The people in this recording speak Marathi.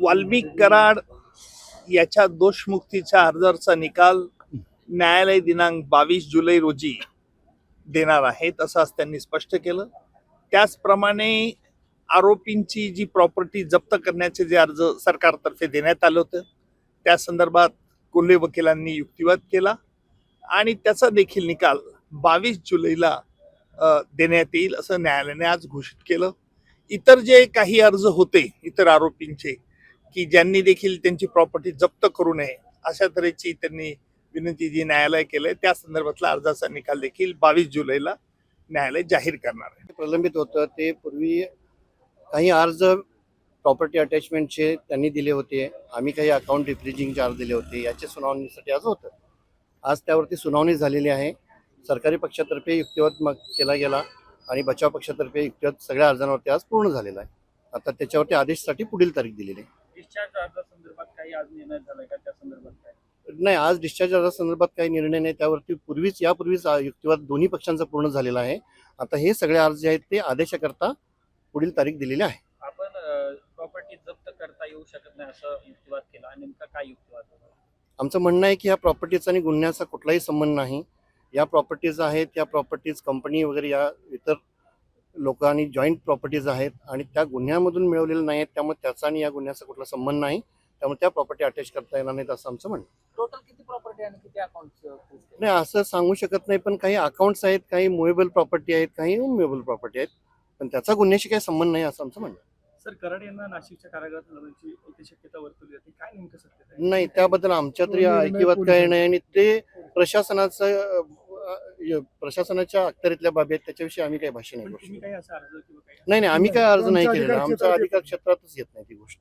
वाल्मिक कराड याच्या दोषमुक्तीच्या अर्जाचा निकाल न्यायालय दिनांक 22 जुलै रोजी देणार आहेत असं आज त्यांनी स्पष्ट केलं. त्याचप्रमाणे आरोपींची जी प्रॉपर्टी जप्त करण्याचे जे अर्ज सरकारतर्फे देण्यात आलं होतं त्या संदर्भात कोल्हे वकिलांनी युक्तिवाद केला आणि त्याचा देखील निकाल 22 जुलैला देण्यात येईल असं न्यायालयाने आज घोषित केलं. इतर जे काही अर्ज होते इतर आरोपींचे की ज्यांनी देखील त्यांची प्रॉपर्टी जप्त करू नये अशा तऱ्हेची त्यांनी विनंती जी न्यायालय केलंय त्या संदर्भातला अर्जाचा निकाल देखील 22 जुलैला न्यायालय जाहीर करणार आहे. प्रलंबित होतं ते पूर्वी काही अर्ज प्रॉपर्टी अटॅचमेंटचे त्यांनी दिले होते, आम्ही काही अकाउंट रिफ्रिजिंग चार्ज दिले होते, याच्या सुनावणीसाठी आज होतं. आज त्यावरती सुनावणी झालेली आहे. सरकारी पक्षातर्फे युक्तिवाद केला गेला आणि बचाव पक्षातर्फे युक्तिवाद सगळ्या अर्जांवरती आज पूर्ण झालेला आहे. आता त्याच्यावरती आदेशासाठी पुढील तारीख दिलेली आहे. डिस्चार्ज अर्जासंदर्भात काही आज निर्णय झालाय का? त्या संदर्भात काय नाही, आज डिस्चार्ज अर्जासंदर्भात काही निर्णय नाही. त्यावरती यापूर्वीच युक्तिवाद दोन्ही पक्षांचा पूर्ण झालेला आहे. आता हे सगळे अर्ज जे आहेत ते आदेशाकरता पुढील तारीख दिलेली आहे. आपण प्रॉपर्टी जप्त करता येऊ शकत नाही असं युक्तिवाद केला. नेमका काय युक्तिवाद होता? आमचं म्हणणं आहे की ह्या प्रॉपर्टीचा आणि गुन्ह्याचा कुठलाही संबंध नाही. या प्रॉपर्टीज आहेत, या प्रॉपर्टीज कंपनी वगैरे या इतर लोकांनी जॉईंट प्रॉपर्टीज आहेत आणि त्या गुन्ह्यामधून मिळवलेल्या नाही आहेत. त्यामुळे त्याचा आणि या गुन्ह्याचा कुठला संबंध नाही. त्यामुळे त्या प्रॉपर्टी अटॅच करता येणार नाहीत असं आमचं म्हणणं. टोटल किती प्रॉपर्टी आणि किती अकाउंट? नाही, असं सांगू शकत नाही, पण काही अकाउंट्स आहेत, काही मुव्हेबल प्रॉपर्टी आहेत, काही अनमुव्हेबल प्रॉपर्टी आहेत, पण त्याचा गुन्ह्याशी काही संबंध नाही असं आमचं म्हणणं. सर, कराड यांना नाशिकच्या कारागृहात हलवण्याची एक शक्यता वर्तवली जाते, काय नेमकं सत्य आहे? नाही, त्याबद्दल आमच्या तरी ऐकिवात काही नाही आणि ते प्रशासनाच्या अखत्यारीतल्या बाबी आहेत, त्याच्याविषयी आम्ही काही भाष्य नाही करू शकतो. तुम्ही काही असा अर्ज किंवा काही नाही, आम्ही काय अर्ज नाही केलेला. आमच्या अधिकार क्षेत्रातच येत नाही ती गोष्ट.